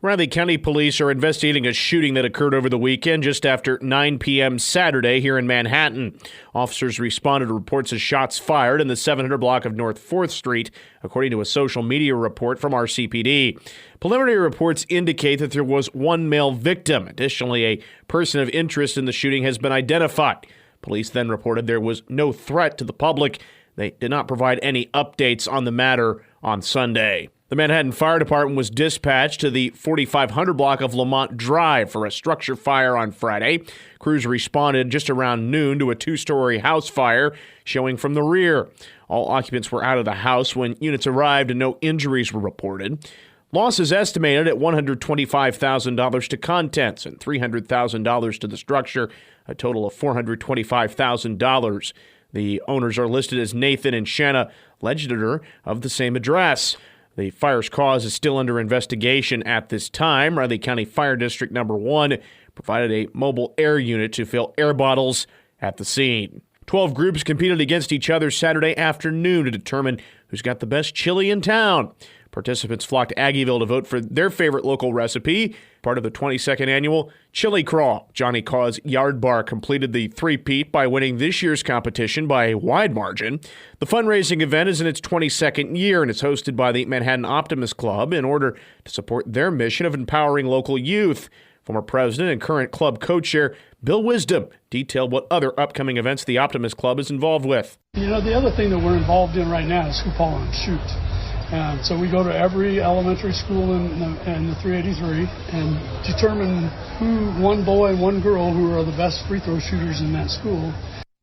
Riley County Police are investigating a shooting that occurred over the weekend just after 9 p.m. Saturday here in Manhattan. Officers responded to reports of shots fired in the 700 block of North 4th Street, according to a social media report from RCPD. Preliminary reports indicate that there was one male victim. Additionally, a person of interest in the shooting has been identified. Police then reported there was no threat to the public. They did not provide any updates on the matter on Sunday. The Manhattan Fire Department was dispatched to the 4500 block of Lamont Drive for a structure fire on Friday. Crews responded just around noon to a two-story house fire showing from the rear. All occupants were out of the house when units arrived and no injuries were reported. Loss is estimated at $125,000 to contents and $300,000 to the structure, a total of $425,000. The owners are listed as Nathan and Shanna Legender of the same address. The fire's cause is still under investigation at this time. Riley County Fire District Number 1 provided a mobile air unit to fill air bottles at the scene. 12 groups competed against each other Saturday afternoon to determine who's got the best chili in town. Participants flocked to Aggieville to vote for their favorite local recipe, part of the 22nd annual Chili Crawl. Johnny Caw's Yard Bar completed the three-peat by winning this year's competition by a wide margin. The fundraising event is in its 22nd year and it's hosted by the Manhattan Optimist Club in order to support their mission of empowering local youth. Former president and current club co-chair Bill Wisdom detailed what other upcoming events the Optimist Club is involved with. The other thing that we're involved in right now is Hoop Hall and Shoot. So we go to every elementary school in the 383 and determine one boy and one girl who are the best free throw shooters in that school.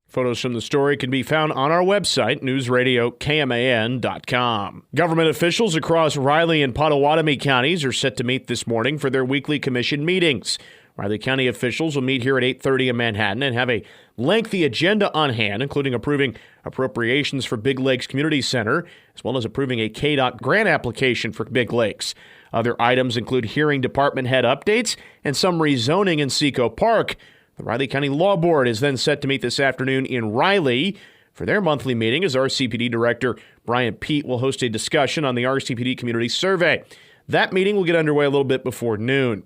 Photos from the story can be found on our website, newsradiokman.com. Government officials across Riley and Pottawatomie counties are set to meet this morning for their weekly commission meetings. Riley County officials will meet here at 8:30 in Manhattan and have a lengthy agenda on hand, including approving appropriations for Big Lakes Community Center, as well as approving a KDOT grant application for Big Lakes. Other items include hearing department head updates and some rezoning in Seco Park. The Riley County Law Board is then set to meet this afternoon in Riley. For their monthly meeting, as RCPD Director Brian Pete will host a discussion on the RCPD Community Survey. That meeting will get underway a little bit before noon.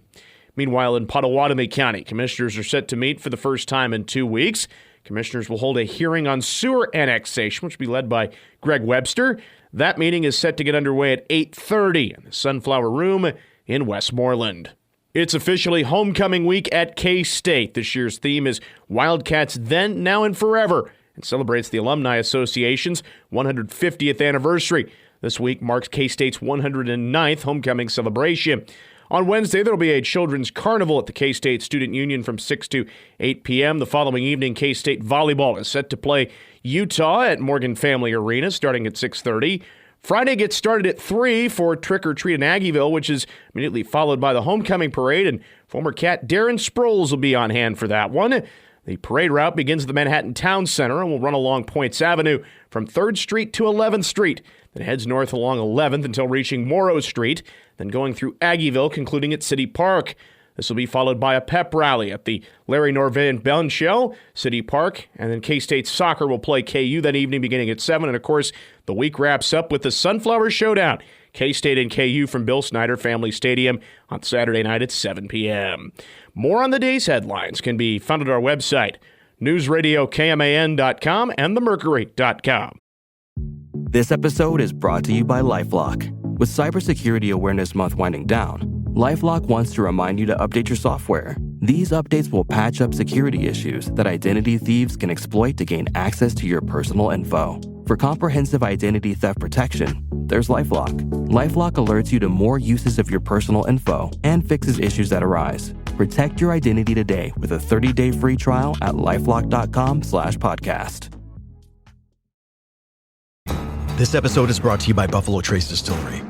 Meanwhile, in Pottawatomie County, commissioners are set to meet for the first time in 2 weeks. Commissioners will hold a hearing on sewer annexation, which will be led by Greg Webster. That meeting is set to get underway at 8:30 in the Sunflower Room in Westmoreland. It's officially homecoming week at K-State. This year's theme is Wildcats Then, Now, and Forever, and celebrates the Alumni Association's 150th anniversary. This week marks K-State's 109th homecoming celebration. On Wednesday, there will be a children's carnival at the K-State Student Union from 6 to 8 p.m. The following evening, K-State volleyball is set to play Utah at Morgan Family Arena starting at 6:30. Friday gets started at 3 for Trick or Treat in Aggieville, which is immediately followed by the homecoming parade, and former Cat Darren Sproles will be on hand for that one. The parade route begins at the Manhattan Town Center and will run along Points Avenue from 3rd Street to 11th Street, then heads north along 11th until reaching Morrow Street, then going through Aggieville, concluding at City Park. This will be followed by a pep rally at the Larry Norvin Bell Show, City Park, and then K-State Soccer will play KU that evening beginning at 7. And, of course, the week wraps up with the Sunflower Showdown, K-State and KU from Bill Snyder Family Stadium on Saturday night at 7 p.m. More on the day's headlines can be found at our website, newsradiokman.com and themercury.com. This episode is brought to you by LifeLock. With Cybersecurity Awareness Month winding down, LifeLock wants to remind you to update your software. These updates will patch up security issues that identity thieves can exploit to gain access to your personal info. For comprehensive identity theft protection, there's LifeLock. LifeLock alerts you to more uses of your personal info and fixes issues that arise. Protect your identity today with a 30-day free trial at LifeLock.com/podcast. This episode is brought to you by Buffalo Trace Distillery.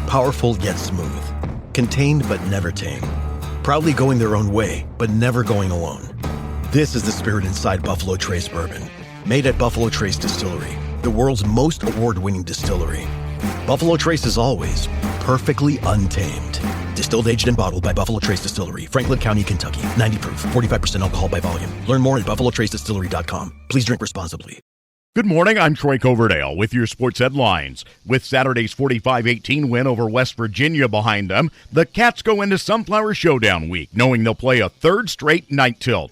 Powerful yet smooth. Contained but never tame. Proudly going their own way, but never going alone. This is the spirit inside Buffalo Trace Bourbon. Made at Buffalo Trace Distillery, the world's most award-winning distillery. Buffalo Trace is always perfectly untamed. Distilled, aged, and bottled by Buffalo Trace Distillery, Franklin County, Kentucky. 90 proof, 45% alcohol by volume. Learn more at buffalotracedistillery.com. Please drink responsibly. Good morning, I'm Troy Coverdale with your sports headlines. With Saturday's 45-18 win over West Virginia behind them, the Cats go into Sunflower Showdown week, knowing they'll play a third straight night tilt.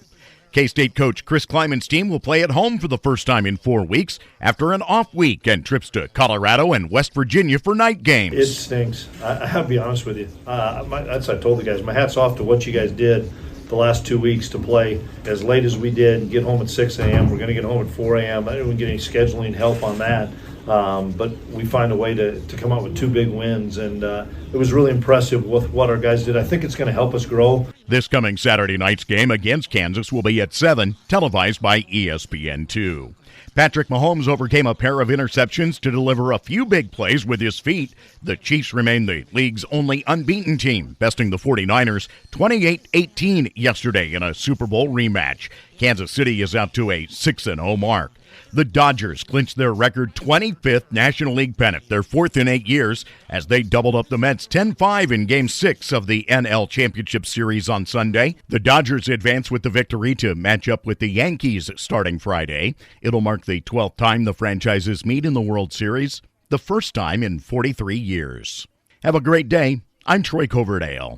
K-State coach Chris Kleiman's team will play at home for the first time in 4 weeks after an off week and trips to Colorado and West Virginia for night games. It stinks. I have to be honest with you. That's what I told the guys. My hat's off to what you guys did the last 2 weeks to play as late as we did and get home at 6 a.m. We're going to get home at 4 a.m. I didn't get any scheduling help on that. But we find a way to come out with 2 big wins, and it was really impressive with what our guys did. I think it's going to help us grow. This coming Saturday night's game against Kansas will be at 7, televised by ESPN2. Patrick Mahomes overcame a pair of interceptions to deliver a few big plays with his feet. The Chiefs remain the league's only unbeaten team, besting the 49ers 28-18 yesterday in a Super Bowl rematch. Kansas City is out to a 6-0 mark. The Dodgers clinched their record 25th National League pennant, their 4th in 8 years, as they doubled up the Mets 10-5 in Game 6 of the NL Championship Series on Sunday. The Dodgers advance with the victory to match up with the Yankees starting Friday. It'll mark the 12th time the franchises meet in the World Series, the first time in 43 years. Have a great day. I'm Troy Coverdale.